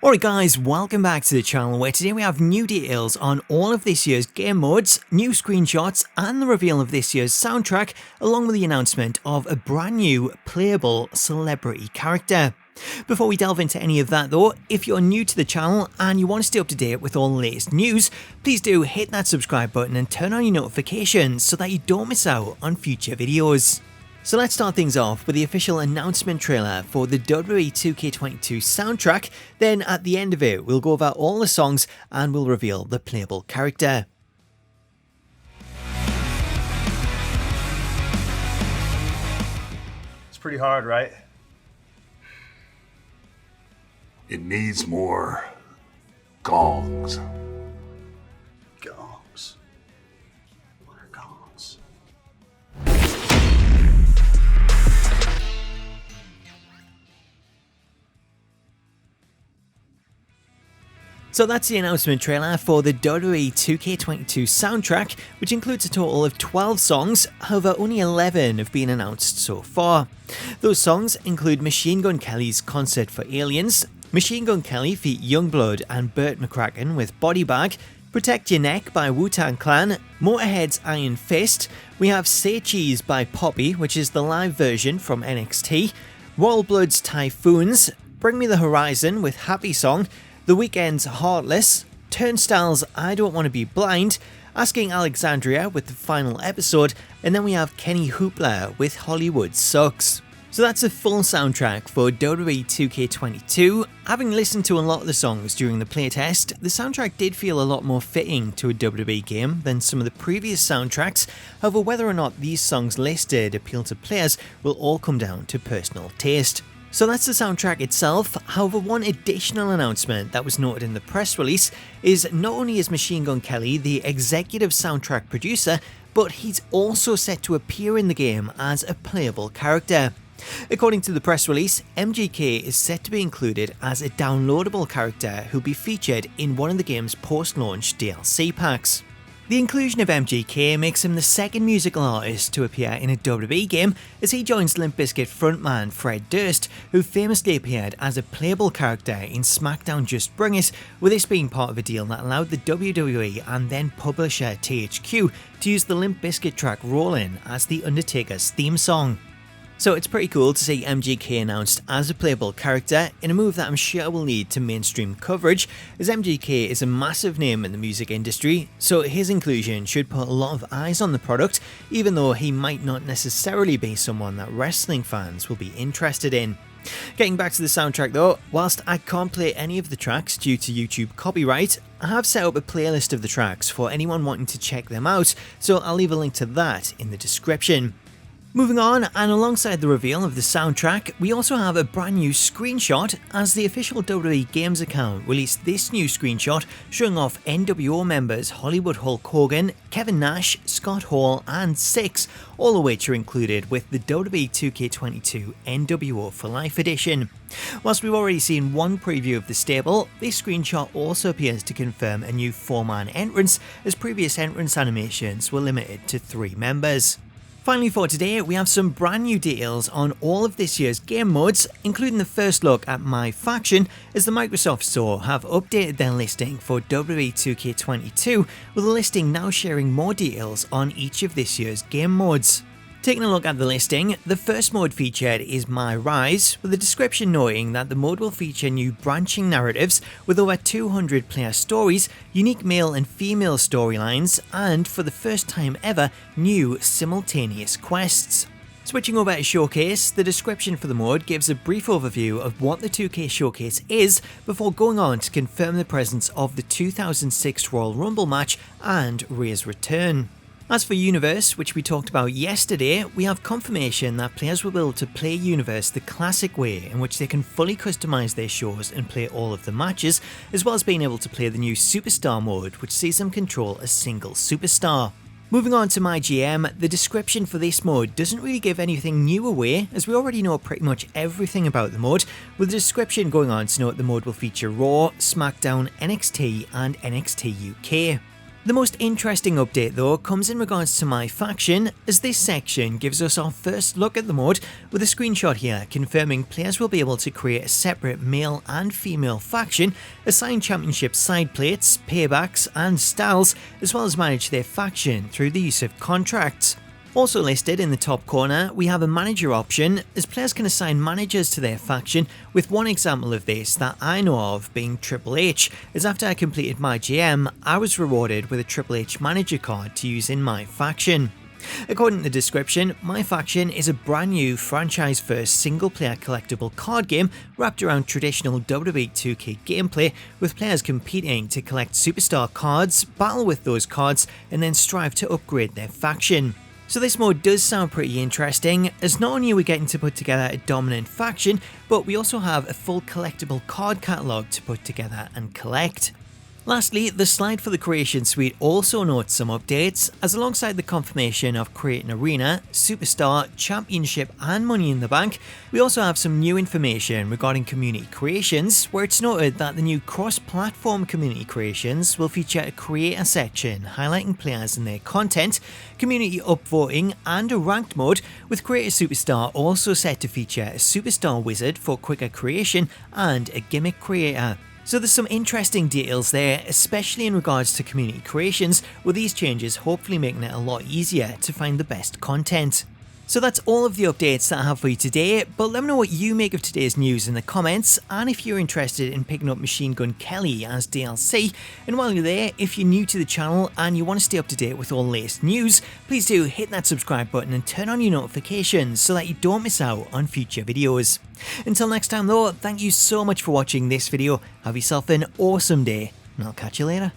Alright guys, welcome back to the channel where today we have new details on all of this year's game modes, new screenshots and the reveal of this year's soundtrack along with the announcement of a brand new playable celebrity character. Before we delve into any of that though, if you're new to the channel and you want to stay up to date with all the latest news, please do hit that subscribe button and turn on your notifications so that you don't miss out on future videos. So let's start things off with the official announcement trailer for the WWE 2K22 soundtrack, then at the end of it we'll go over all the songs and we'll reveal the playable character. It's pretty hard, right? It needs more gongs. Gongs. What are gongs? So that's the announcement trailer for the WWE 2K22 soundtrack, which includes a total of 12 songs, however only 11 have been announced so far. Those songs include Machine Gun Kelly's Concert for Aliens, Machine Gun Kelly feat Youngblood and Burt McCracken with Body Bag, Protect Your Neck by Wu-Tang Clan, Motorhead's Iron Fist, we have Say Cheese by Poppy, which is the live version from NXT, Royal Blood's Typhoons, Bring Me the Horizon with Happy Song, The Weeknd's Heartless, Turnstile's I Don't Want to Be Blind, Asking Alexandria with the final episode, and then we have Kenny Hoopla with Hollywood Sucks. So that's a full soundtrack for WWE 2K22. Having listened to a lot of the songs during the playtest, the soundtrack did feel a lot more fitting to a WWE game than some of the previous soundtracks. However, whether or not these songs listed appeal to players will all come down to personal taste. So that's the soundtrack itself. However, one additional announcement that was noted in the press release is not only is Machine Gun Kelly the executive soundtrack producer, but he's also set to appear in the game as a playable character. According to the press release, MGK is set to be included as a downloadable character who'll be featured in one of the game's post-launch DLC packs. The inclusion of MGK makes him the second musical artist to appear in a WWE game, as he joins Limp Bizkit frontman Fred Durst, who famously appeared as a playable character in Smackdown Just Bring It, with this being part of a deal that allowed the WWE and then publisher THQ to use the Limp Bizkit track Rollin' as The Undertaker's theme song. So it's pretty cool to see MGK announced as a playable character in a move that I'm sure will lead to mainstream coverage, as MGK is a massive name in the music industry, so his inclusion should put a lot of eyes on the product, even though he might not necessarily be someone that wrestling fans will be interested in. Getting back to the soundtrack though, whilst I can't play any of the tracks due to YouTube copyright, I have set up a playlist of the tracks for anyone wanting to check them out, so I'll leave a link to that in the description. Moving on, and alongside the reveal of the soundtrack, we also have a brand new screenshot, as the official WWE Games account released this new screenshot showing off NWO members Hollywood Hulk Hogan, Kevin Nash, Scott Hall and Six, all of which are included with the WWE 2K22 NWO for Life edition. Whilst we've already seen one preview of the stable, this screenshot also appears to confirm a new 4-man entrance, as previous entrance animations were limited to 3 members. Finally for today, we have some brand new details on all of this year's game modes, including the first look at MyFaction, as the Microsoft Store have updated their listing for WWE 2K22, with the listing now sharing more details on each of this year's game modes. Taking a look at the listing, the first mode featured is MyRise, with a description noting that the mode will feature new branching narratives with over 200 player stories, unique male and female storylines, and for the first time ever, new simultaneous quests. Switching over to Showcase, the description for the mode gives a brief overview of what the 2K Showcase is before going on to confirm the presence of the 2006 Royal Rumble match and Ray's return. As for Universe, which we talked about yesterday, we have confirmation that players will be able to play Universe the classic way, in which they can fully customise their shows and play all of the matches, as well as being able to play the new Superstar mode, which sees them control a single superstar. Moving on to MyGM, the description for this mode doesn't really give anything new away, as we already know pretty much everything about the mode, with the description going on to note the mode will feature Raw, Smackdown, NXT and NXT UK. The most interesting update though comes in regards to MyFaction, as this section gives us our first look at the mode with a screenshot here confirming players will be able to create a separate male and female faction, assign championship side plates, paybacks and styles, as well as manage their faction through the use of contracts. Also listed in the top corner, we have a manager option, as players can assign managers to their faction, with one example of this that I know of being Triple H, as after I completed MyGM, I was rewarded with a Triple H manager card to use in MyFaction. According to the description, MyFaction is a brand new franchise-first single-player collectible card game wrapped around traditional WWE 2K gameplay, with players competing to collect superstar cards, battle with those cards, and then strive to upgrade their faction. So this mode does sound pretty interesting, as not only are we getting to put together a dominant faction, but we also have a full collectible card catalogue to put together and collect. Lastly, the slide for the creation suite also notes some updates, as alongside the confirmation of Create an Arena, Superstar, Championship and Money in the Bank, we also have some new information regarding community creations, where it's noted that the new cross-platform community creations will feature a creator section highlighting players and their content, community upvoting and a ranked mode, with Creator Superstar also set to feature a Superstar wizard for quicker creation and a gimmick creator. So there's some interesting details there, especially in regards to community creations, with these changes hopefully making it a lot easier to find the best content. So that's all of the updates that I have for you today, but let me know what you make of today's news in the comments, and if you're interested in picking up Machine Gun Kelly as DLC. And while you're there, if you're new to the channel and you want to stay up to date with all the latest news, please do hit that subscribe button and turn on your notifications so that you don't miss out on future videos. Until next time though, thank you so much for watching this video, have yourself an awesome day, and I'll catch you later.